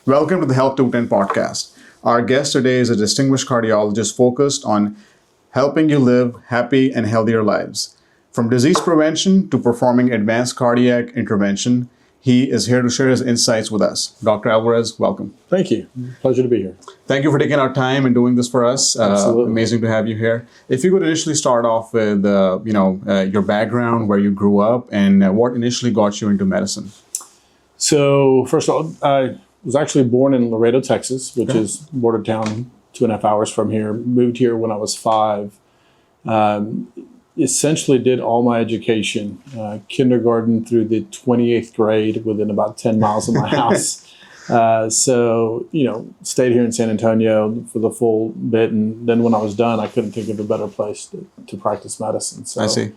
Welcome to the Health 210 podcast. Our guest today is a distinguished cardiologist focused on helping you live happy and healthier lives. From disease prevention to performing advanced cardiac intervention, he is here to share his insights with us. Dr. Alvarez, welcome. Thank you. Pleasure to be here. Thank you for taking our time and doing this for us. Absolutely. Amazing to have you here. If you could initially start off with, your background, where you grew up, and what initially got you into medicine. So first of all, I was actually born in Laredo, Texas, which is border town 2.5 hours from here. Moved here when I was 5. Essentially did all my education, kindergarten through the 28th grade within about 10 miles of my house. Stayed here in San Antonio for the full bit. And then when I was done, I couldn't think of a better place to practice medicine. So, I see.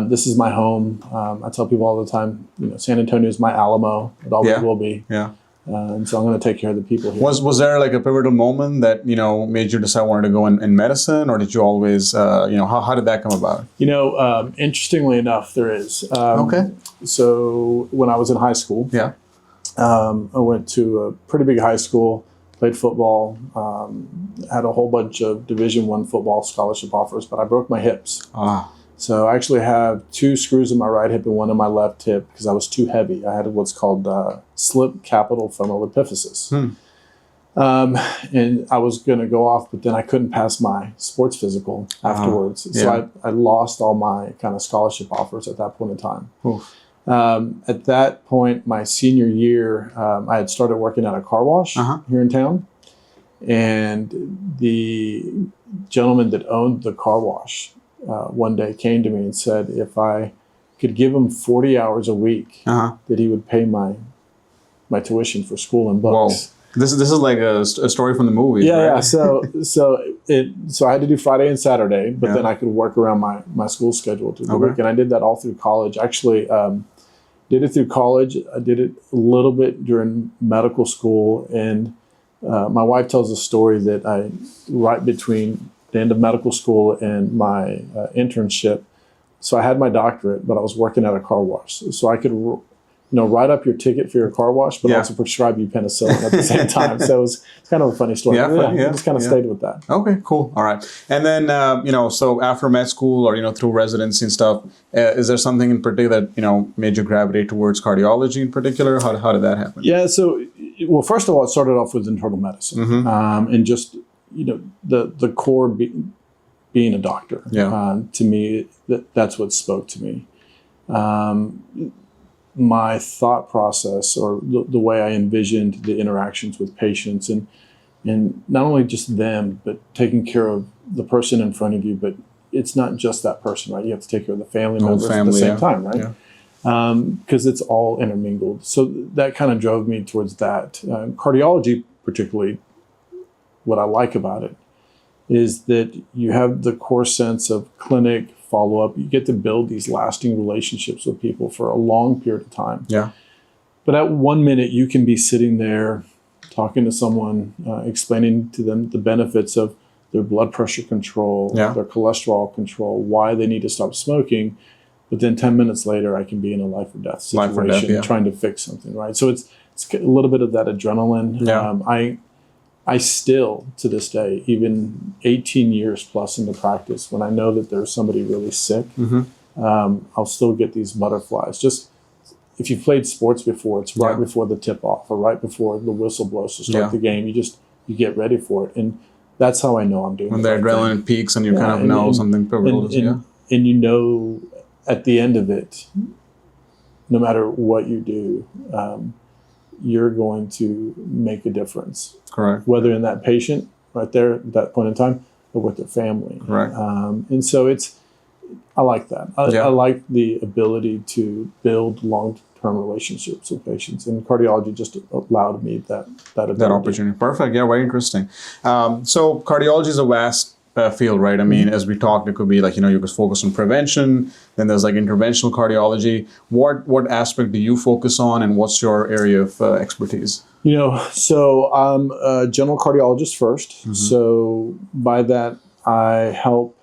This is my home. I tell people all the time, San Antonio is my Alamo. It always will be. Yeah. And so I'm going to take care of the people here. Was there like a pivotal moment that, made you decide wanted to go in medicine, or did you always, how did that come about? Interestingly enough, there is. Okay. So when I was in high school, I went to a pretty big high school, played football, had a whole bunch of Division I football scholarship offers, but I broke my hips. So I actually have 2 screws in my right hip and 1 in my left hip because I was too heavy. I had what's called slip capital femoral epiphysis. And I was going to go off, but then I couldn't pass my sports physical afterwards. So I lost all my kind of scholarship offers at that point in time. At that point, my senior year, I had started working at a car wash here in town. And the gentleman that owned the car wash one day came to me and said if I could give him 40 hours a week, that he would pay my tuition for school and books. Whoa. This is like a story from the movies, right? Yeah. So I had to do Friday and Saturday, but then I could work around my school schedule to the week, and I did that all through college. Actually, did it through college. I did it a little bit during medical school, and my wife tells a story that right between the end of medical school and my internship. So I had my doctorate, but I was working at a car wash. So I could, write up your ticket for your car wash, but also prescribe you penicillin at the same time. So it's kind of a funny story. I just kind of stayed with that. Okay, cool. All right. And then, so after med school or, through residency and stuff, is there something in particular that, made you gravitate towards cardiology in particular? How did that happen? Yeah. So, well, first of all, it started off with internal medicine and just, the core being a doctor. To me, that's what spoke to me. My thought process, or the way I envisioned the interactions with patients, and not only just them, but taking care of the person in front of you. But it's not just that person, right? You have to take care of the family members at the same time, right? Because it's all intermingled. So that kind of drove me towards that. Cardiology, particularly, what I like about it is that you have the core sense of clinic follow-up. You get to build these lasting relationships with people for a long period of time. But at 1 minute, you can be sitting there talking to someone, explaining to them the benefits of their blood pressure control, their cholesterol control, why they need to stop smoking. But then 10 minutes later, I can be in a life or death situation trying to fix something, right? So it's a little bit of that adrenaline. I still, to this day, even 18 years plus into practice, when I know that there's somebody really sick, I'll still get these butterflies. Just if you've played sports before, it's right before the tip-off or right before the whistle blows to start the game. You get ready for it. And that's how I know I'm doing it. When the adrenaline peaks and you kind of know something pivotal. And at the end of it, no matter what you do, you're going to make a difference. Correct. Whether in that patient right there at that point in time or with their family. Correct. And so I like that. I like the ability to build long-term relationships with patients, and cardiology just allowed me that opportunity. Perfect. Yeah, very interesting. So cardiology is a vast field, right? I mean, as we talked, it could be like, you could focus on prevention. Then there's like interventional cardiology. What aspect do you focus on, and what's your area of expertise? So I'm a general cardiologist first. So by that, I help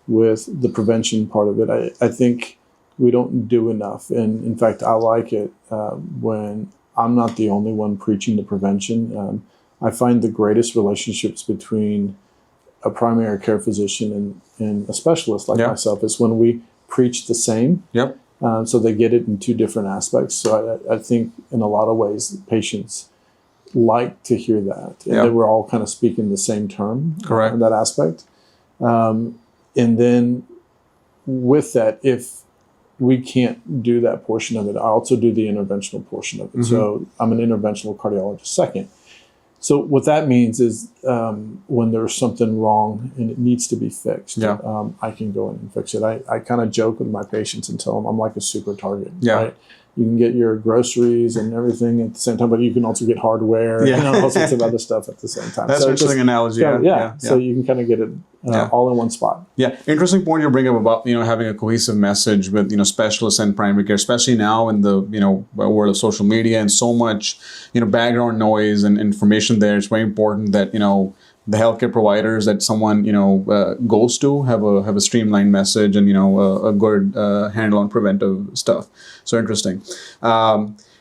with the prevention part of it. I think we don't do enough. And in fact, I like it when I'm not the only one preaching the prevention. I find the greatest relationships between a primary care physician and a specialist like myself is when we preach the same. Yep. So they get it in two different aspects. So I think in a lot of ways, patients like to hear that. And that we're all kind of speaking the same term. Correct. In that aspect. And then with that, if we can't do that portion of it, I also do the interventional portion of it. So I'm an interventional cardiologist second. So what that means is when there's something wrong and it needs to be fixed, I can go in and fix it. I kind of joke with my patients and tell them I'm like a super target. Right? You can get your groceries and everything at the same time, but you can also get hardware and all sorts of other stuff at the same time. That's so an interesting analogy. So you can kind of get it all in one spot. Yeah. Interesting point you bring up about, having a cohesive message with, specialists and primary care, especially now in the, world of social media and so much, background noise and information there. It's very important that, the healthcare providers that someone goes to have a streamlined message and a good handle on preventive stuff. So interesting.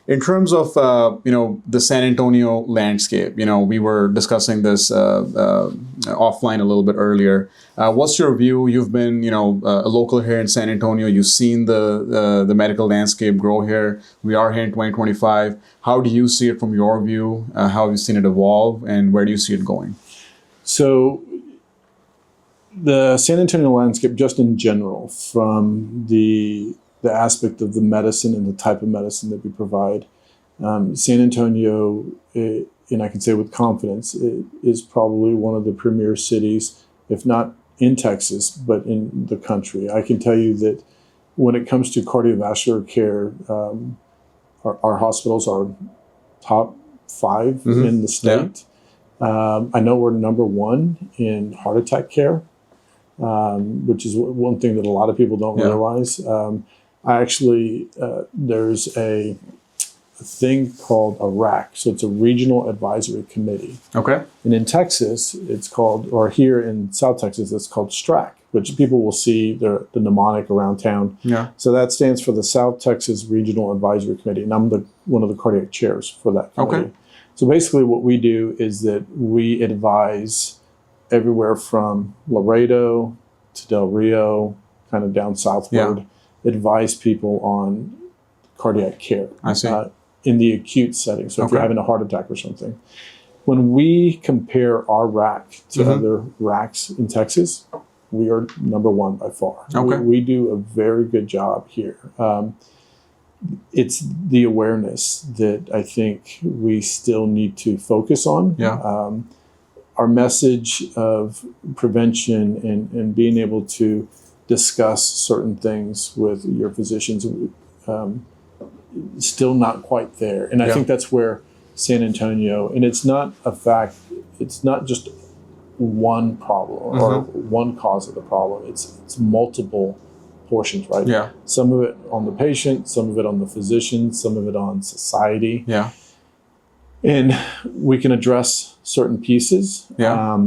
In terms of the San Antonio landscape, we were discussing this offline a little bit earlier. What's your view? You've been a local here in San Antonio. You've seen the medical landscape grow here. We are here in 2025. How do you see it from your view? How have you seen it evolve, and where do you see it going? So the San Antonio landscape, just in general, from the aspect of the medicine and the type of medicine that we provide, San Antonio, and I can say with confidence, it is probably one of the premier cities, if not in Texas, but in the country. I can tell you that when it comes to cardiovascular care, our hospitals are top 5 in the state. I know we're number 1 in heart attack care, which is one thing that a lot of people don't realize. I actually, there's a thing called a RAC, so it's a Regional Advisory Committee. Okay. And in Texas, it's called, or here in South Texas, it's called STRAC, which people will see the mnemonic around town. Yeah. So that stands for the South Texas Regional Advisory Committee, and I'm one of the cardiac chairs for that committee. Okay. So basically what we do is that we advise everywhere from Laredo to Del Rio, kind of down southward, advise people on cardiac care. I see. In the acute setting. So if you're having a heart attack or something. When we compare our RAC to other RACs in Texas, we are number 1 by far. Okay. We do a very good job here. It's the awareness that I think we still need to focus on. Yeah. Our message of prevention and being able to discuss certain things with your physicians still not quite there. And I think that's where San Antonio, and it's not a fact, it's not just one problem or one cause of the problem. It's multiple portions, right? Yeah. Some of it on the patient, some of it on the physician, some of it on society. Yeah. And we can address certain pieces. Yeah.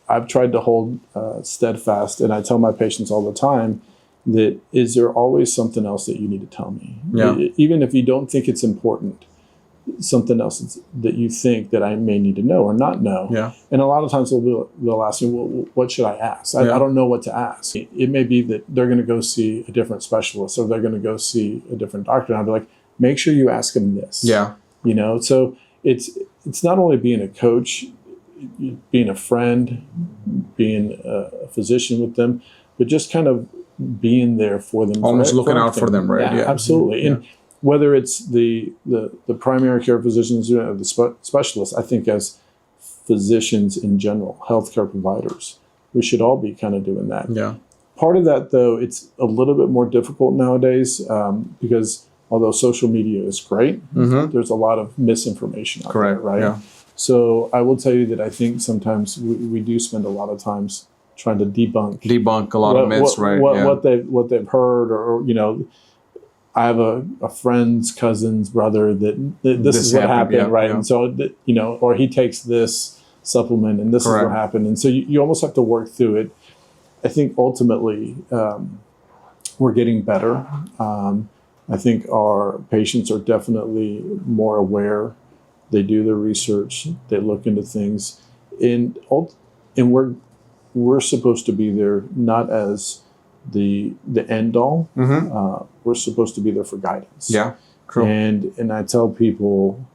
I've tried to hold steadfast, and I tell my patients all the time that is there always something else that you need to tell me? Yeah. Even if you don't think it's important, something else that you think that I may need to know or not know. Yeah. And a lot of times they'll ask me, well, what should I ask? I don't know what to ask. It may be that they're going to go see a different specialist or they're going to go see a different doctor. And I'll be like, make sure you ask them this. Yeah. So it's not only being a coach, being a friend, being a physician with them, but just kind of being there for them. Almost looking out for them, right? Yeah, absolutely. Yeah. And whether it's the primary care physicians or the specialists, I think as physicians in general, healthcare providers, we should all be kind of doing that. Yeah. Part of that, though, it's a little bit more difficult nowadays because although social media is great, there's a lot of misinformation out there, right? Yeah. So I will tell you that I think sometimes we do spend a lot of times trying to debunk a lot of myths, right? What they've heard, or I have a friend's cousin's brother that this is what happened, right? Yeah. And so or he takes this supplement and this is what happened, and so you almost have to work through it. I think ultimately we're getting better. I think our patients are definitely more aware. They do their research. They look into things, and we're supposed to be there not as the end all. We're supposed to be there for guidance. Yeah, true. And I tell people,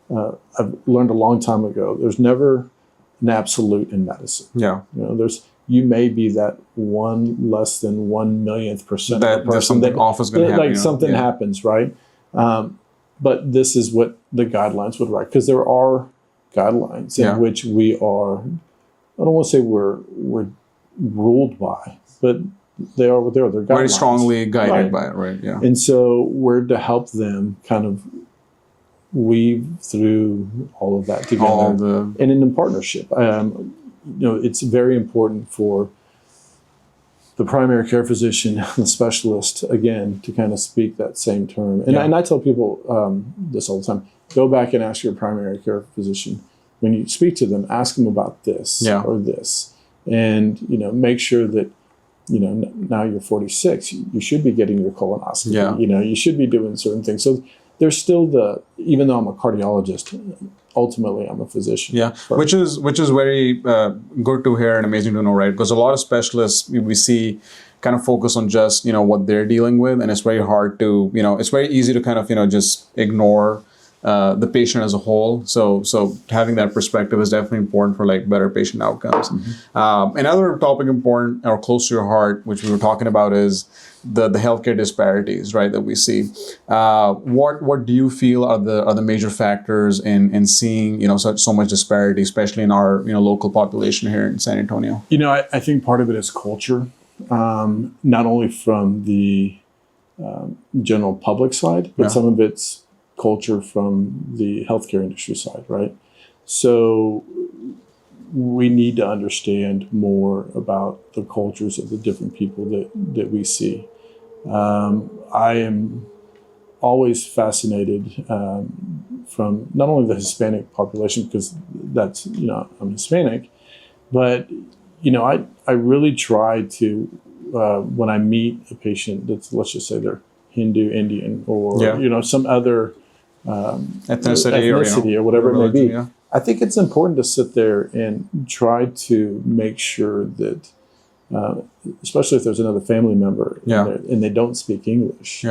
I've learned a long time ago, there's never an absolute in medicine. Yeah. You may be that one less than 1/1,000,000% of the person something that off is going to happen. like something happens, right? But this is what the guidelines would write, because there are guidelines in which we are. I don't want to say we're ruled by, but they are what they are. They're guidelines. Very strongly guided by it, right? Yeah. And so we're to help them kind of weave through all of that together, and in partnership. It's very important for the primary care physician, the specialist, again, to kind of speak that same term. And I tell people this all the time: go back and ask your primary care physician, when you speak to them, ask them about this or this, and make sure that now you're 46, you should be getting your colonoscopy. Yeah. You should be doing certain things. So there's still even though I'm a cardiologist, ultimately I'm a physician. Yeah, which is very good to hear and amazing to know, right? Because a lot of specialists we see kind of focus on just what they're dealing with, and it's very hard to it's very easy to kind of just ignore the patient as a whole. So having that perspective is definitely important for like better patient outcomes. Another topic important or close to your heart, which we were talking about, is the healthcare disparities, right, that we see. What do you feel are the major factors in seeing so much disparity, especially in our local population here in San Antonio? I think part of it is culture, not only from the general public side, but some of it's culture from the healthcare industry side, right? So we need to understand more about the cultures of the different people that we see. I am always fascinated from not only the Hispanic population, because that's, I'm Hispanic, but, I really try to, when I meet a patient that's, let's just say they're Hindu, Indian, or, some other ethnicity or whatever it may be. Yeah. I think it's important to sit there and try to make sure that, especially if there's another family member and they don't speak English,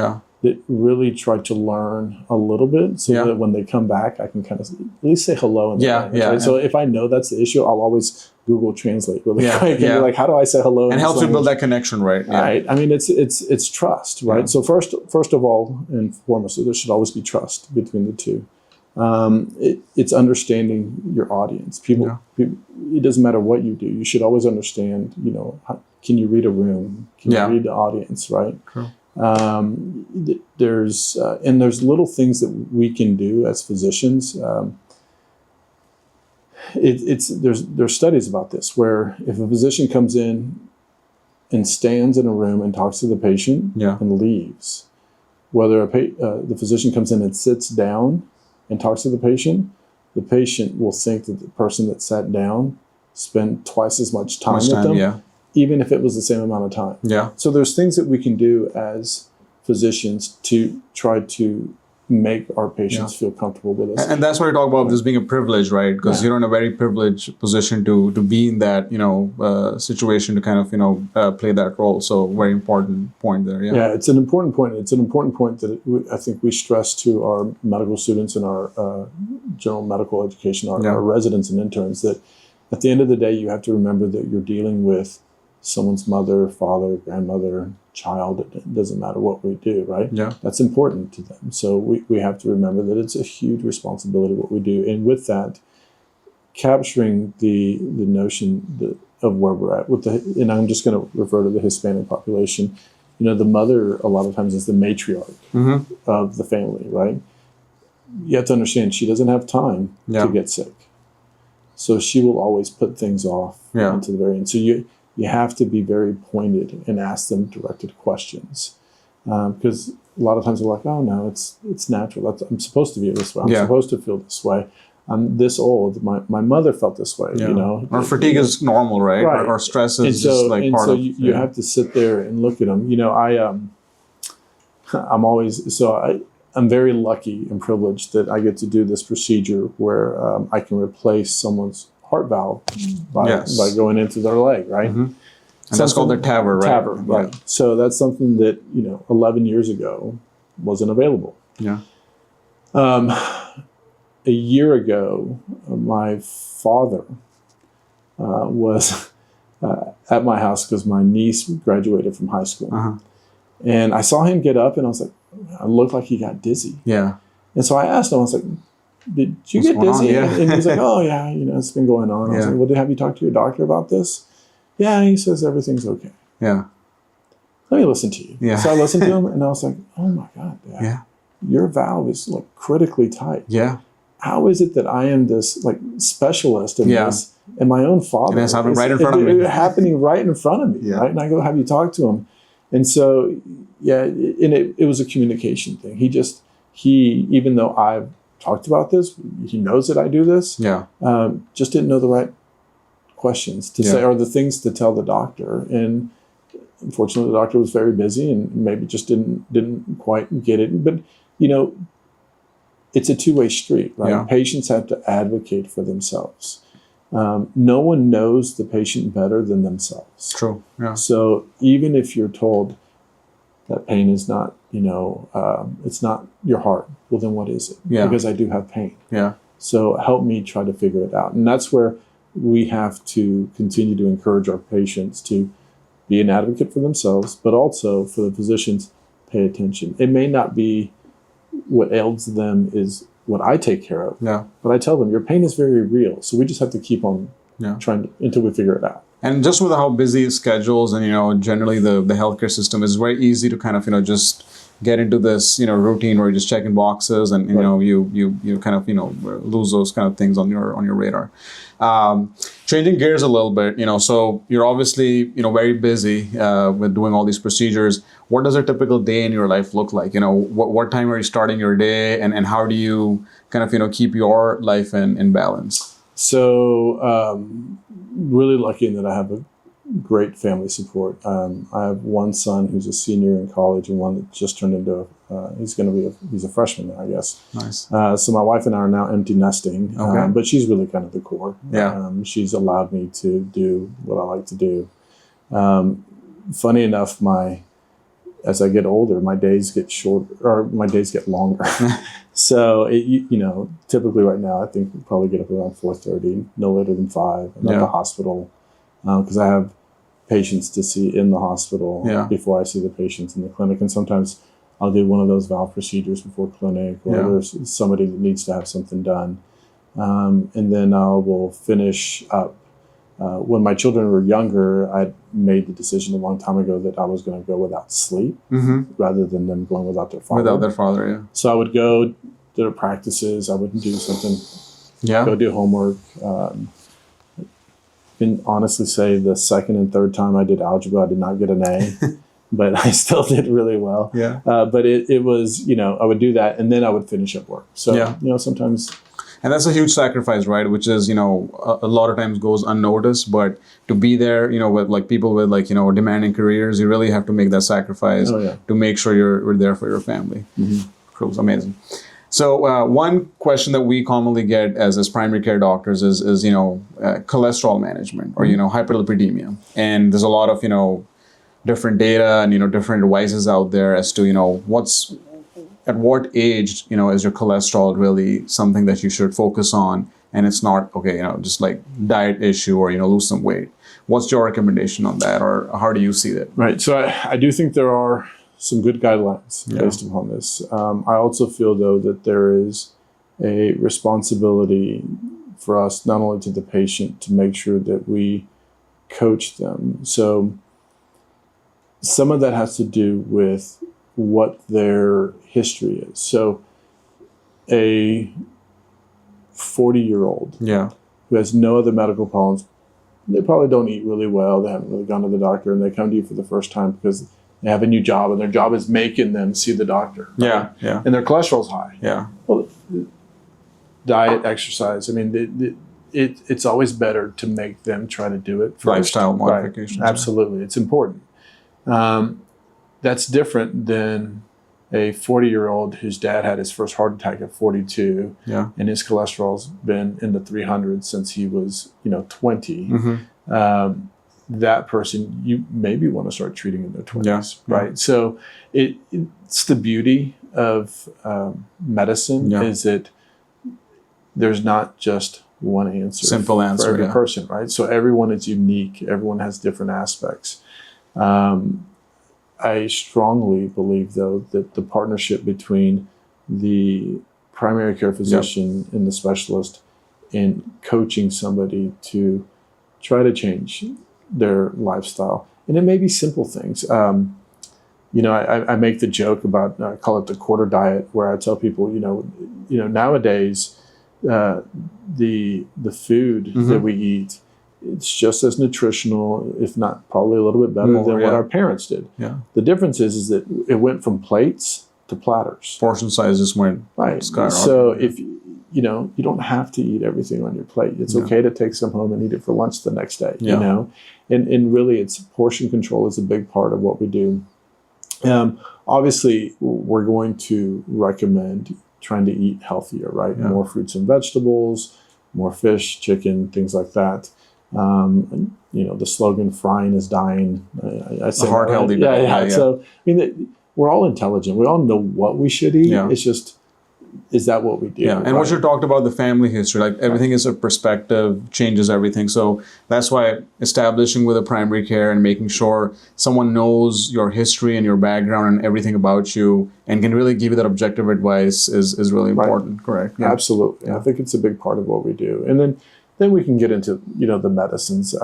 that really try to learn a little bit so that when they come back, I can kind of at least say hello. In language, right? So if I know that's the issue, I'll always Google Translate really quick and be like, how do I say hello? And helps you build that connection, right? Yeah. Right. I mean, it's trust, right? Yeah. So first of all and foremost, there should always be trust between the two. It's understanding your audience. People, it doesn't matter what you do. You should always understand, can you read a room? Can you read the audience, right? Cool. There's little things that we can do as physicians. There's studies about this, where if a physician comes in and stands in a room and talks to the patient and leaves, whether the physician comes in and sits down and talks to the patient will think that the person that sat down spent twice as much time with them, even if it was the same amount of time. Yeah. So there's things that we can do as physicians to try to make our patients feel comfortable with us. And that's why we talk about this being a privilege, right? Because you're in a very privileged position to be in that, situation to kind of, play that role. So very important point there. Yeah, it's an important point. It's an important point that I think we stress to our medical students and our general medical education, our residents and interns, that at the end of the day, you have to remember that you're dealing with someone's mother, father, grandmother, child. It doesn't matter what we do, right? Yeah. That's important to them. So we have to remember that it's a huge responsibility what we do. And with that, capturing the notion of where we're at and I'm just going to refer to the Hispanic population. The mother a lot of times is the matriarch of the family, right? You have to understand she doesn't have time to get sick. So she will always put things off until the very end. So you have to be very pointed and ask them directed questions, because a lot of times they're like, "Oh no, it's natural. I'm supposed to be this way. I'm supposed to feel this way. I'm this old. My mother felt this way. Or fatigue is normal, right? Or stress is just like part of. So you have to sit there and look at them. I'm very lucky and privileged that I get to do this procedure where I can replace someone's heart valve by going into their leg, right? Mm-hmm. And that's called the TAVR, right? TAVR, right. Yeah. So that's something that, 11 years ago wasn't available. Yeah. A year ago, my father was at my house because my niece graduated from high school. Uh-huh. And I saw him get up and I was like, it looked like he got dizzy. Yeah. And so I asked him, I was like, did you get dizzy? Yeah. And he was like, oh yeah, it's been going on. I was like, well, have you talked to your doctor about this? Yeah, he says everything's okay. Yeah. Let me listen to you. Yeah. So I listened to him and I was like, oh my God, Dad, yeah, your valve is like critically tight. Yeah. How is it that I am this like specialist in this, and my own father? And it's happening right in front of me. Happening right in front of me, Yeah. right? And I go, have you talked to him? And so, it was a communication thing. He, even though I've talked about this, he knows that I do this. Yeah. Just didn't know the right questions to say or the things to tell the doctor. And unfortunately, the doctor was very busy and maybe just didn't quite get it. But it's a two-way street, right? Yeah. Patients have to advocate for themselves. No one knows the patient better than themselves. True. Yeah. So even if you're told that pain is not, it's not your heart, well, then what is it? Yeah. Because I do have pain. Yeah. So help me try to figure it out. And that's where we have to continue to encourage our patients to be an advocate for themselves, but also for the physicians, pay attention. It may not be what ails them is what I take care of. Yeah. But I tell them, your pain is very real. So we just have to keep on trying until we figure it out. And just with how busy schedules and, generally the healthcare system is very easy to kind of, just get into this, routine where you're just checking boxes and, you kind of, lose those kind of things on your radar. Changing gears a little bit, so you're obviously, very busy with doing all these procedures. What does a typical day in your life look like? What time are you starting your day and how do you kind of, keep your life in balance? So, really lucky in that I have a great family support. I have one son who's a senior in college and one that just turned into he's a freshman now, I guess. Nice. So my wife and I are now empty nesting, but she's really kind of the core. Yeah. She's allowed me to do what I like to do. Funny enough, as I get older, my days get shorter, or my days get longer. So, typically right now, I think we'll probably get up around 4:30, no later than 5. I'm at the hospital because I have patients to see in the hospital before I see the patients in the clinic. And sometimes I'll do one of those valve procedures before clinic, or there's somebody that needs to have something done. And then I will finish up. When my children were younger, I made the decision a long time ago that I was going to go without sleep rather than them going whouthout their father. Without their father, yeah. So I would go to their practices. I would do something. Yeah. Go do homework. Can honestly say the second and third time I did algebra, I did not get an A, but I still did really well. Yeah. But it was, I would do that and then I would finish up work. So, sometimes. And that's a huge sacrifice, right? Which is, a lot of times goes unnoticed, but to be there, with like people with like, demanding careers, you really have to make that sacrifice to make sure you're there for your family. Mm-hmm. It's amazing. So one question that we commonly get as primary care doctors is cholesterol management or, hyperlipidemia. And there's a lot of, different data and, different advices out there as to, at what age, is your cholesterol really something that you should focus on? And it's not, just like diet issue or, lose some weight. What's your recommendation on that, or how do you see that? Right. So I do think there are some good guidelines based upon this. I also feel, though, that there is a responsibility for us, not only to the patient, to make sure that we coach them. So some of that has to do with what their history is. So a 40-year-old who has no other medical problems, they probably don't eat really well, they haven't really gone to the doctor, and they come to you for the first time because they have a new job and their job is making them see the doctor. Right? Yeah. And their cholesterol's high. Yeah. Well, diet, exercise, it's always better to make them try to do it first. Lifestyle modifications. Right. Absolutely. It's important. That's different than a 40-year-old whose dad had his first heart attack at 42, and his cholesterol's been in the 300s since he was, 20. That person, you maybe want to start treating in their 20s, right? So it's the beauty of medicine is that there's not just one answer, simple answer for every person, right? So everyone is unique. Everyone has different aspects. I strongly believe, though, that the partnership between the primary care physician and the specialist in coaching somebody to try to change their lifestyle, and it may be simple things. I make the joke about, I call it the quarter diet, where I tell people, nowadays the food that we eat, it's just as nutritional, if not probably a little bit better than what our parents did. The difference is that it went from plates to platters. Portion sizes went skyrocketing. So if you don't have to eat everything on your plate. It's okay to take some home and eat it for lunch the next day. And really, it's portion control is a big part of what we do. Obviously, we're going to recommend trying to eat healthier, right? More fruits and vegetables, more fish, chicken, things like that. The slogan "Frying is dying." I say heart healthy diet. So we're all intelligent. We all know what we should eat. It's just, is that what we do? And what you talked about, the family history, like everything is a perspective, changes everything. So that's why establishing with a primary care and making sure someone knows your history and your background and everything about you and can really give you that objective advice is really important. Correct. Absolutely. I think it's a big part of what we do. And then we can get into, the medicines.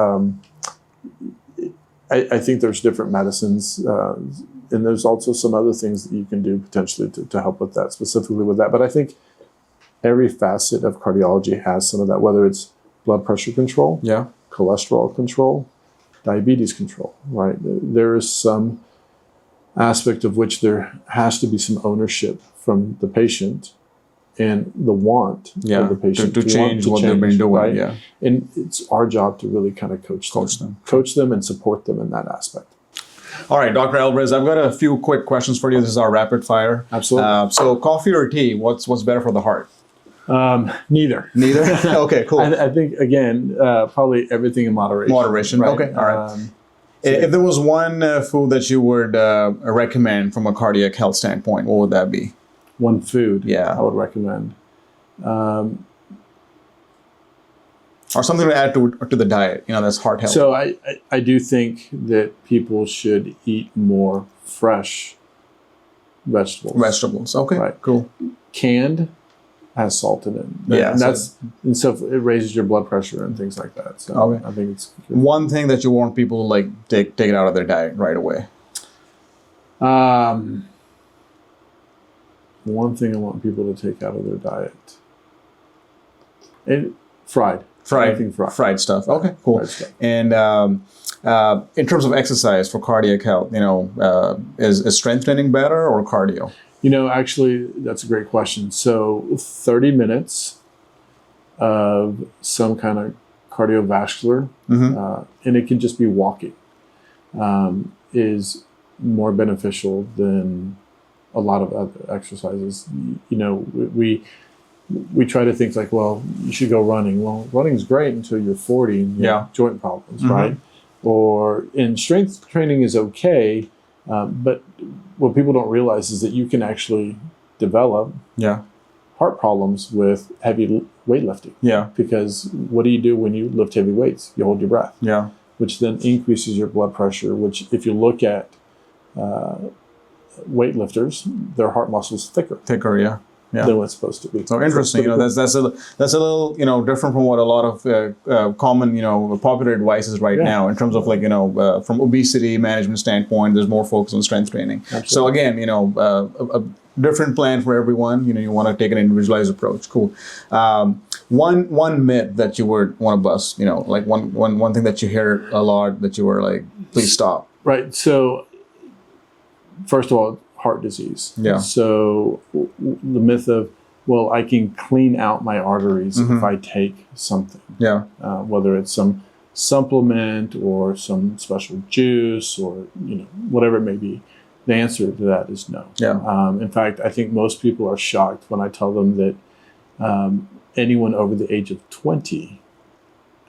I think there's different medicines, and there's also some other things that you can do potentially to help with that, specifically with that. But I think every facet of cardiology has some of that, whether it's blood pressure control, cholesterol control, diabetes control, right? There is some aspect of which there has to be some ownership from the patient and the want of the patient to change what they've been doing. Right? And it's our job to really kind of coach them and support them in that aspect. All right, Dr. Alvarez, I've got a few quick questions for you. This is our rapid fire. Absolutely. So coffee or tea, what's better for the heart? Neither. Okay, cool. I think, again, probably everything in moderation. Moderation, right? Okay, all right. If there was one food that you would recommend from a cardiac health standpoint, what would that be? One food I would recommend. Or something to add to the diet, that's heart health. So I do think that people should eat more fresh vegetables. Okay, cool. Canned has salt in it. And so it raises your blood pressure and things like that. So I think it's good. One thing that you want people to take it out of their diet right away. One thing I want people to take out of their diet. And fried stuff. Okay, cool. And in terms of exercise for cardiac health, is strength training better or cardio? Actually, that's a great question. So 30 minutes of some kind of cardiovascular, and it can just be walking, is more beneficial than a lot of other exercises. We try to think like, well, you should go running. Well, running's great until you're 40 and you have joint problems, right? Or in strength training is okay, but what people don't realize is that you can actually develop heart problems with heavy weightlifting. Because what do you do when you lift heavy weights? You hold your breath. Which then increases your blood pressure, which if you look at weightlifters, their heart muscle's thicker. Than what's supposed to be. So interesting. That's a little different from what a lot of common popular advice is right now in terms of from obesity management standpoint. There's more focus on strength training. Absolutely. So again, a different plan for everyone. You want to take an individualized approach. Cool. One myth that you would want to bust. One thing that you hear a lot that you were like, please stop. Right. So first of all, heart disease. So the myth of, well, I can clean out my arteries if I take something. Whether it's some supplement or some special juice or whatever it may be. The answer to that is no. Yeah. In fact, I think most people are shocked when I tell them that anyone over the age of 20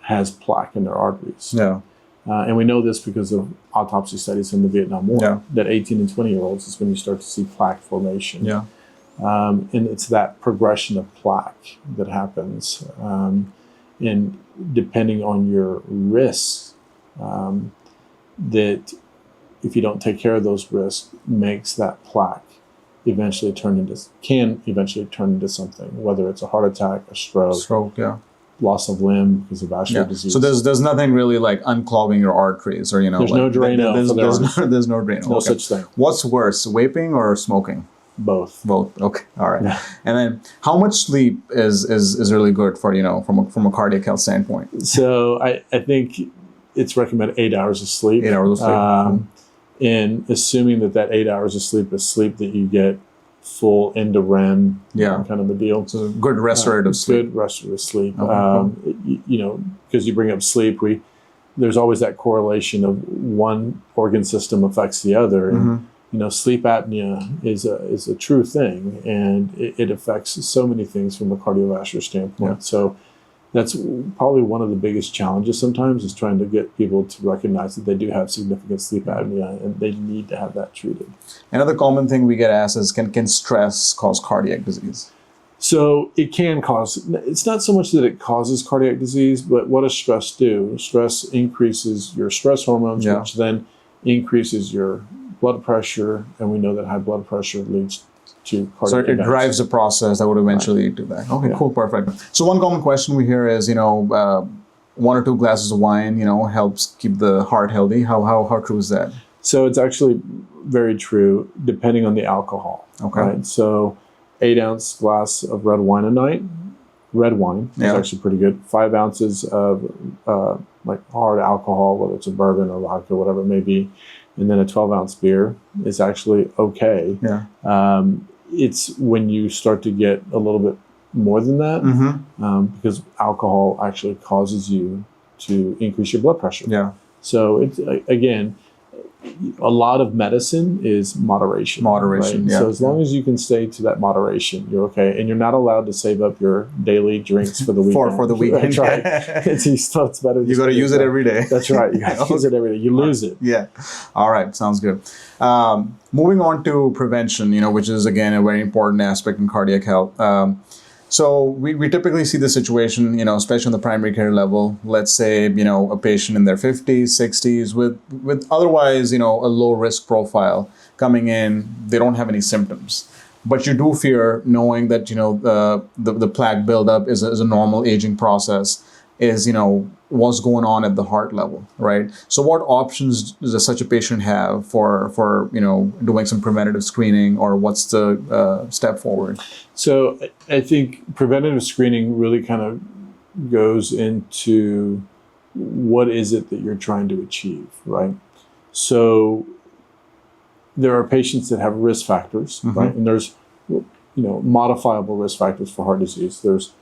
has plaque in their arteries. Yeah. And we know this because of autopsy studies in the Vietnam War, Yeah. that 18 and 20-year-olds is when you start to see plaque formation. Yeah. And it's that progression of plaque that happens. And depending on your risks, that if you don't take care of those risks, makes that plaque can eventually turn into something, whether it's a heart attack, a stroke, Yeah. loss of limb because of vascular disease. So there's nothing really like unclogging your arteries, or There's no Drano. There's no Drano. No Okay. such thing. What's worse, vaping or smoking? Both. Both. Okay. All right. Yeah. And then, how much sleep is really good for from a cardiac health standpoint? So I think it's recommended 8 hours of sleep. 8 hours of sleep. And assuming that 8 hours of sleep is sleep that you get full into REM, kind of a deal. So good restorative sleep. Good restorative sleep. Okay. Because you bring up sleep, there's always that correlation of one organ system affects the other. And, sleep apnea is a true thing, and it affects so many things from a cardiovascular standpoint. Yeah. So that's probably one of the biggest challenges sometimes, is trying to get people to recognize that they do have significant sleep apnea and they need to have that treated. Another common thing we get asked is, can stress cause cardiac disease? So it can cause, it's not so much that it causes cardiac disease, but what does stress do? Stress increases your stress hormones, which then increases your blood pressure, and we know that high blood pressure leads to cardiac So it events. drives the process that would eventually do that. Okay, cool, perfect. So one common question we hear is, 1 or 2 glasses of wine, helps keep the heart healthy. How true is that? So it's actually very true, depending on the alcohol. Okay. Right? So 8-ounce glass of red wine a night. Red wine is actually pretty good. 5 ounces of like hard alcohol, whether it's a bourbon or vodka, whatever it may be, and then a 12-ounce beer is actually okay. Yeah. It's when you start to get a little bit more than that, because alcohol actually causes you to increase your blood pressure. Yeah. So it's, again, a lot of medicine is moderation. Moderation, right? yeah. So as long as you can stay to that moderation, you're okay. And you're not allowed to save up your daily drinks for the weekend. for the weekend. That's right. It's better. You got to use it every day. That's right. You got to use it every day. You lose it. Yeah. All right. Sounds good. Moving on to prevention, which is, again, a very important aspect in cardiac health. So we typically see the situation, especially on the primary care level. Let's say, a patient in their 50s, 60s with otherwise, a low risk profile coming in. They don't have any symptoms, but you do fear, knowing that, the plaque buildup is a normal aging process, is, what's going on at the heart level, right? So what options does such a patient have for doing some preventative screening, or what's the step forward? So I think preventative screening really kind of goes into what is it that you're trying to achieve, right? So there are patients that have risk factors, right? And there's, modifiable risk factors for heart disease. There's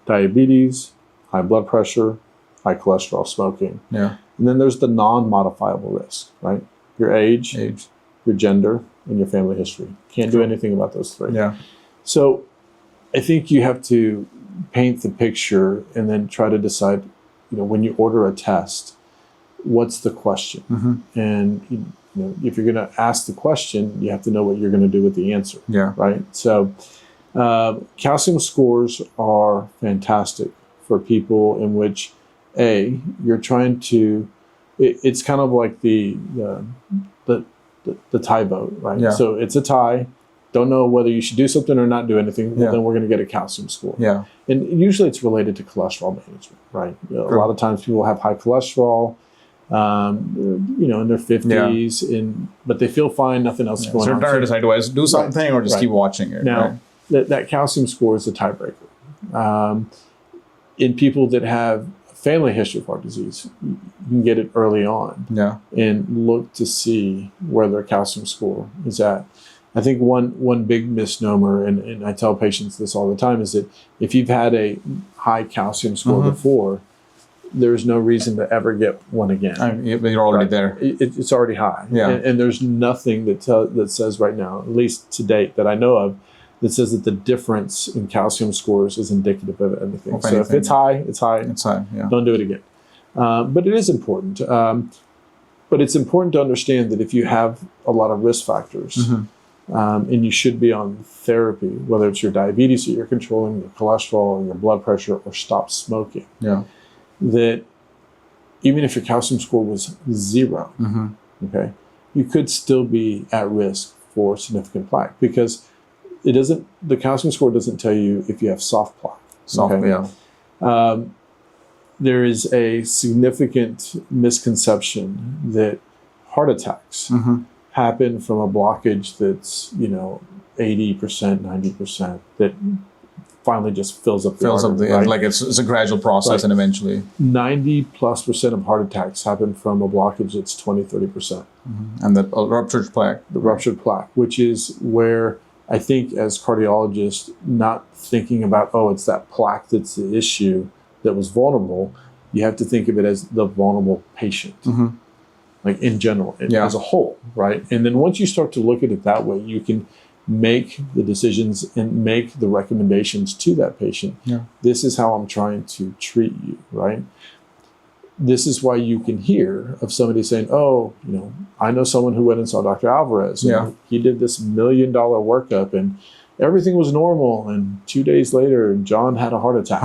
diabetes, high blood pressure, high cholesterol, smoking. Yeah. And then there's the non-modifiable risk, right? Your age, your gender, and your family history. Can't do anything about those 3. Yeah. So I think you have to paint the picture and then try to decide, when you order a test, what's the question? And if you're going to ask the question, you have to know what you're going to do with the answer. Yeah. Right. So calcium scores are fantastic for people in which, you're trying to, it's kind of like the tie vote, right? Yeah. So it's a tie. Don't know whether you should do something or not do anything. Well, then we're going to get a calcium score. Yeah. And usually it's related to cholesterol management, right? A lot of times people have high cholesterol, in their 50s, but they feel fine. Nothing else is going on. So they're decide, do I do something or just keep watching it? Now, that calcium score is a tiebreaker. In people that have family history of heart disease, you can get it early on and look to see where their calcium score is at. I think one big misnomer, and I tell patients this all the time, is that if you've had a high calcium score before, there's no reason to ever get one again. You're already there. It's already high. Yeah. And there's nothing that says right now, at least to date, that I know of, that says that the difference in calcium scores is indicative of anything. So if it's high, it's high. It's high, yeah. Don't do it again. But it is important. But it's important to understand that if you have a lot of risk factors, and you should be on therapy, whether it's your diabetes that you're controlling, your cholesterol, or your blood pressure, or stop smoking, that even if your calcium score was 0, okay, you could still be at risk for significant plaque, because the calcium score doesn't tell you if you have soft plaque. There is a significant misconception that heart attacks happen from a blockage that's 80%, 90%, that finally just fills up the artery, right? Like it's a gradual process, and eventually 90+% of heart attacks happen from a blockage that's 20-30%. And the ruptured plaque. The ruptured plaque, which is where I think as cardiologists, not thinking about, it's that plaque that's the issue that was vulnerable, you have to think of it as the vulnerable patient, like in general, as a whole, right? And then once you start to look at it that way, you can make the decisions and make the recommendations to that patient. This is how I'm trying to treat you, right? This is why you can hear of somebody saying, I know someone who went and saw Dr. Alvarez. And he did this $1 million workup and everything was normal. And 2 days later, John had a heart attack.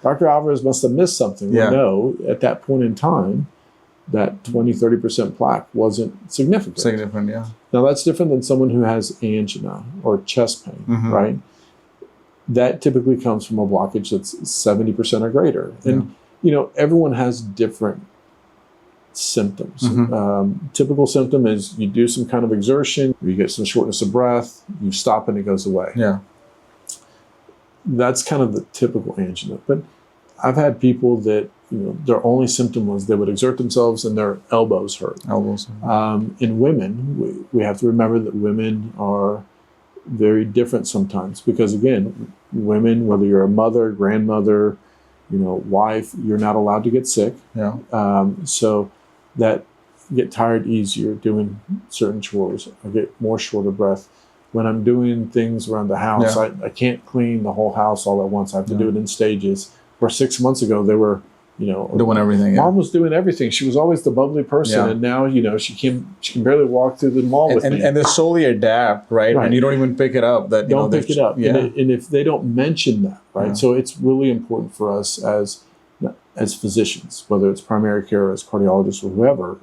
Dr. Alvarez must have missed something. Well, no, at that point in time, that 20-30% plaque wasn't significant. Now, that's different than someone who has angina or chest pain, right? That typically comes from a blockage that's 70% or greater. And, everyone has different symptoms. Typical symptom is you do some kind of exertion, you get some shortness of breath, you stop and it goes away. That's kind of the typical angina. But I've had people that, their only symptom was they would exert themselves and their elbows hurt. In women, we have to remember that women are very different sometimes because, again, women, whether you're a mother, grandmother, wife, you're not allowed to get sick. So that get tired easier doing certain chores. I get more short of breath. When I'm doing things around the house, I can't clean the whole house all at once. I have to do it in stages. Where 6 months ago, they were, doing everything. Mom was doing everything. She was always the bubbly person. And now, she can barely walk through the mall with me. And they slowly adapt, right? And you don't even pick it up. Don't pick it up. And if they don't mention that, right? So it's really important for us as physicians, whether it's primary care or as cardiologists or whoever,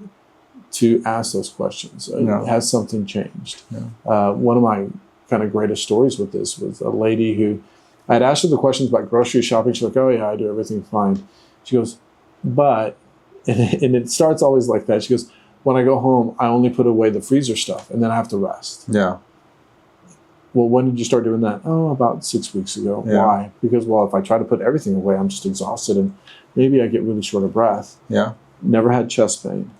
to ask those questions. Has something changed? One of my kind of greatest stories with this was a lady who I had asked her the questions about grocery shopping. She's like, I do everything fine. She goes, but, and it starts always like that. She goes, when I go home, I only put away the freezer stuff and then I have to rest. Well, when did you start doing that? About 6 weeks ago. Why? Because, if I try to put everything away, I'm just exhausted and maybe I get really short of breath. Never had chest pain.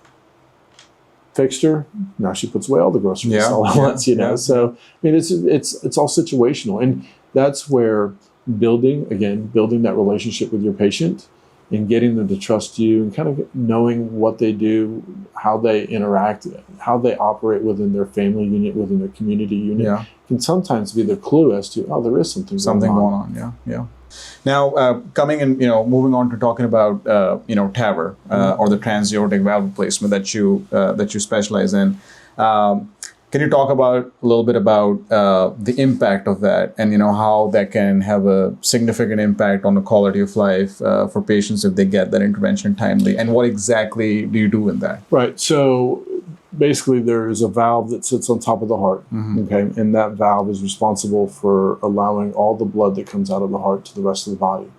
Fixed her. Now she puts away all the groceries all at once, So, I mean, it's all situational. And that's where building that relationship with your patient and getting them to trust you and kind of knowing what they do, how they interact, how they operate within their family unit, within their community unit, can sometimes be the clue as to, there is something going on. Now, coming and moving on to talking about TAVR or the transaortic valve replacement that you specialize in. Can you talk a little bit about the impact of that and how that can have a significant impact on the quality of life for patients if they get that intervention timely, and what exactly do you do in that? Right. So basically, there is a valve that sits on top of the heart. Okay, and that valve is responsible for allowing all the blood that comes out of the heart to the rest of the body.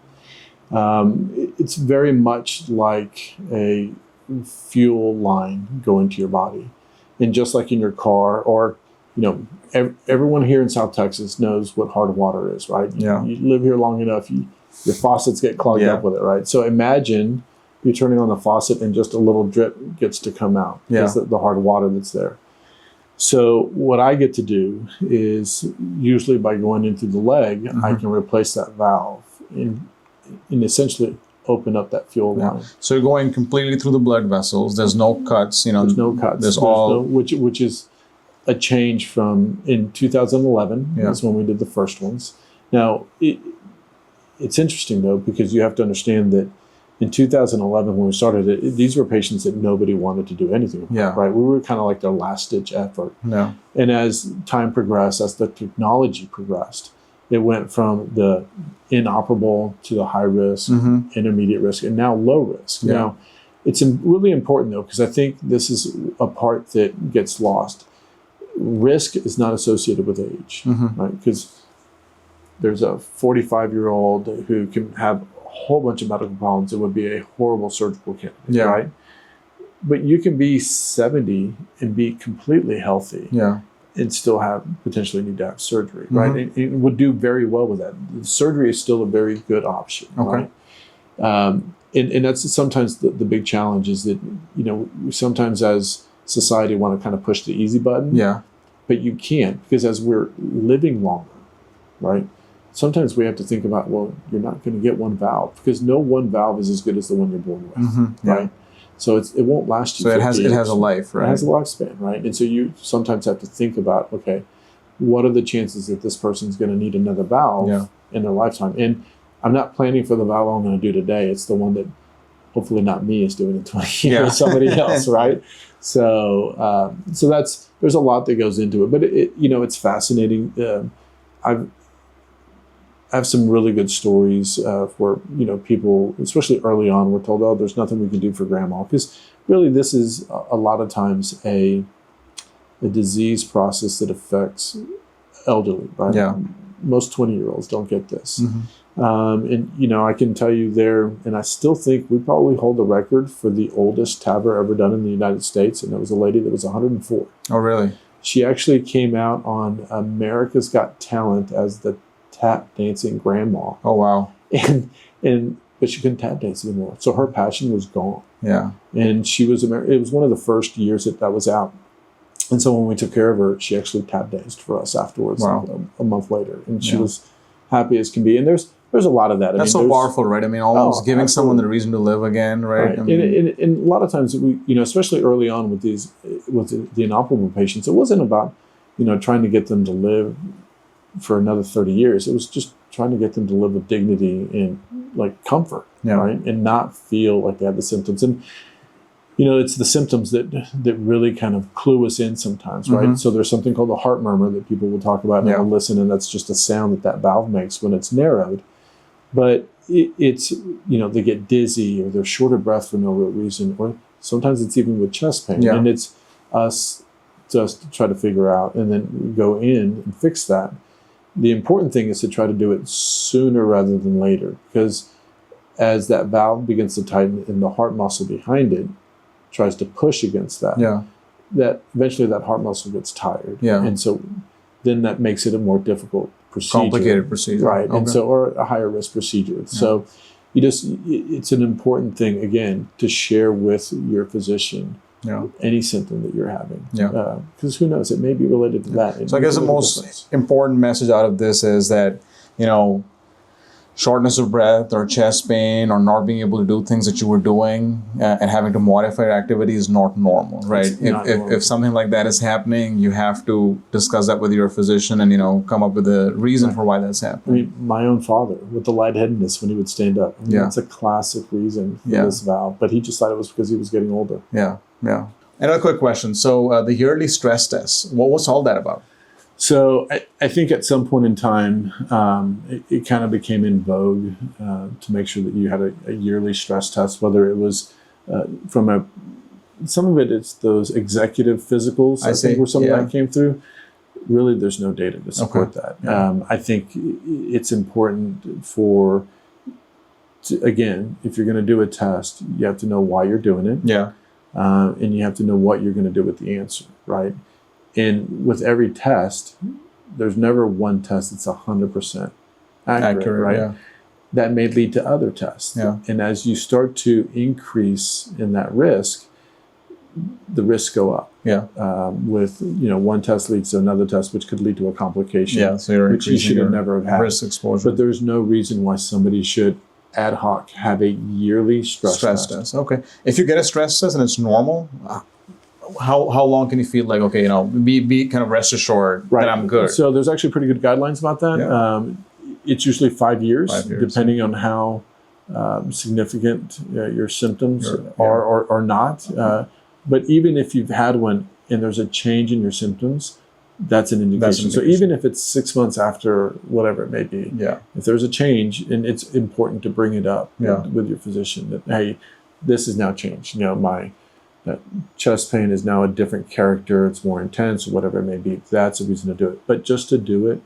It's very much like a fuel line going to your body. And just like in your car, or, everyone here in South Texas knows what hard water is, right? You live here long enough, your faucets get clogged up with it, right? So imagine you're turning on the faucet and just a little drip gets to come out. That's the hard water that's there. So what I get to do is, usually by going into the leg, I can replace that valve and essentially open up that fuel line. So you're going completely through the blood vessels. There's no cuts. There's no cuts. There's which is a change from in 2011. Yeah. That's when we did the first ones. Now, it's interesting, though, because you have to understand that in 2011, when we started it, these were patients that nobody wanted to do anything about, Yeah. right? We were kind of like their last-ditch effort. Yeah. And as time progressed, as the technology progressed, it went from the inoperable to the high risk, intermediate risk, and now low risk. Yeah. Now, it's really important, though, because I think this is a part that gets lost. Risk is not associated with age, right? Because there's a 45-year-old who can have a whole bunch of medical problems. It would be a horrible surgical candidate, right? But you can be 70 and be completely healthy and still potentially need to have surgery, right? And it would do very well with that. The surgery is still a very good option, right? And that's sometimes the big challenge is that, we sometimes as society want to kind of push the easy button, but you can't, because as we're living longer, right? Sometimes we have to think about, well, you're not going to get one valve because no one valve is as good as the one you're born with, right? So it won't last you. So it has a life, right? It has a lifespan, right? And so you sometimes have to think about, okay, what are the chances that this person's going to need another valve in their lifetime? And I'm not planning for the valve I'm going to do today. It's the one that hopefully not me is doing in 20 years, somebody else, right? So there's a lot that goes into it, but it's fascinating. I have some really good stories where, people, especially early on, were told, oh, there's nothing we can do for grandma. Because really this is a lot of times a disease process that affects elderly, right? Yeah. Most 20-year-olds don't get this. And, I can tell you there, and I still think we probably hold the record for the oldest TAVR ever done in the United States. And it was a lady that was 104. Oh, really? She actually came out on America's Got Talent as the tap dancing grandma. Oh, wow. But she couldn't tap dance anymore. So her passion was gone. Yeah. And it was one of the first years that was out. And so when we took care of her, she actually tap danced for us afterwards, a month later. And she was happy as can be. And there's a lot of that. That's so powerful, right? I mean, almost giving someone the reason to live again, right? I mean, and a lot of times we, especially early on with the inoperable patients, it wasn't about, trying to get them to live for another 30 years. It was just trying to get them to live with dignity and like comfort, right? And not feel like they had the symptoms. And, it's the symptoms that really kind of clue us in sometimes, right? So there's something called the heart murmur that people will talk about and they'll listen, and that's just a sound that valve makes when it's narrowed. But it's, they get dizzy or they're short of breath for no real reason, or sometimes it's even with chest pain. And it's us just to try to figure out and then go in and fix that. The important thing is to try to do it sooner rather than later, because as that valve begins to tighten and the heart muscle behind it tries to push against that, that eventually that heart muscle gets tired. And so then that makes it a more difficult procedure. Complicated procedure. Right. Okay. And so, or a higher risk procedure. So it's an important thing, again, to share with your physician any symptom that you're having. Because who knows, it may be related to that. So I guess the most important message out of this is that, shortness of breath or chest pain or not being able to do things that you were doing and having to modify your activity is not normal, right? If something like that is happening, you have to discuss that with your physician and, come up with a reason for why that's happening. I mean, my own father with the lightheadedness when he would stand up. That's a classic reason for this valve, but he just thought it was because he was getting older. Another quick question. So the yearly stress test, what's all that about? So I think at some point in time, it kind of became in vogue to make sure that you had a yearly stress test, whether it was some of it's those executive physicals, I think, where some of that came through. Really, there's no data to support that. I think it's important again, if you're going to do a test, you have to know why you're doing it. And you have to know what you're going to do with the answer, right? And with every test, there's never one test that's 100% accurate, right? That may lead to other tests. And as you start to increase in that risk, the risks go up. With one test leads to another test, which could lead to a complication, so you're which you should never have had. Risk exposure. But there's no reason why somebody should ad hoc have a yearly stress test. Okay. If you get a stress test and it's normal, how long can you feel like, okay, be kind of rest assured that I'm good? So there's actually pretty good guidelines about that. Yeah. It's usually 5 years, 5 years, depending on how significant your symptoms are or not. But even if you've had one and there's a change in your symptoms, that's an indication. So even if it's 6 months after whatever it may be, if there's a change, and it's important to bring it up with your physician that, hey, this has now changed. My chest pain is now a different character. It's more intense, or whatever it may be. That's a reason to do it. But just to do it,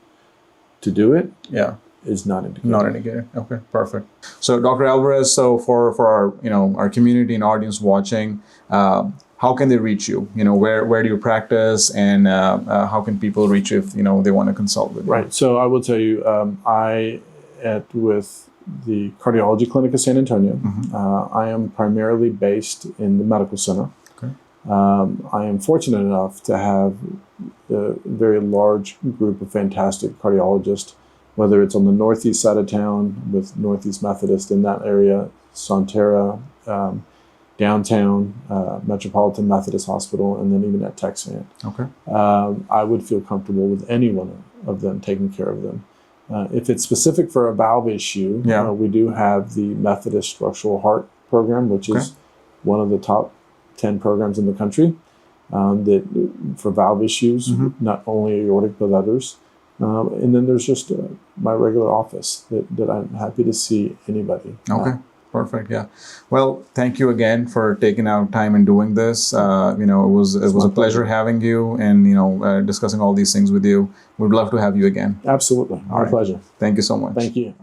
is not indicated. Not indicated. Okay, perfect. So, Dr. Alvarez, so for our our community and audience watching, how can they reach you? Where do you practice, and how can people reach you if they want to consult with you? Right. So I will tell you, with the Cardiology Clinic of San Antonio. I am primarily based in the medical center. Okay. I am fortunate enough to have a very large group of fantastic cardiologists, whether it's on the northeast side of town with Northeast Methodist in that area, Sonterra, downtown, Metropolitan Methodist Hospital, and then even at Texan. Okay. I would feel comfortable with any one of them taking care of them. If it's specific for a valve issue, we do have the Methodist Structural Heart Program, which is one of the top 10 programs in the country that for valve issues, not only aortic but others. And then there's just my regular office that I'm happy to see anybody. Okay. Perfect. Yeah. Well, thank you again for taking out time and doing this. It was a pleasure having you and discussing all these things with you. We'd love to have you again. Absolutely. My pleasure. Thank you so much. Thank you.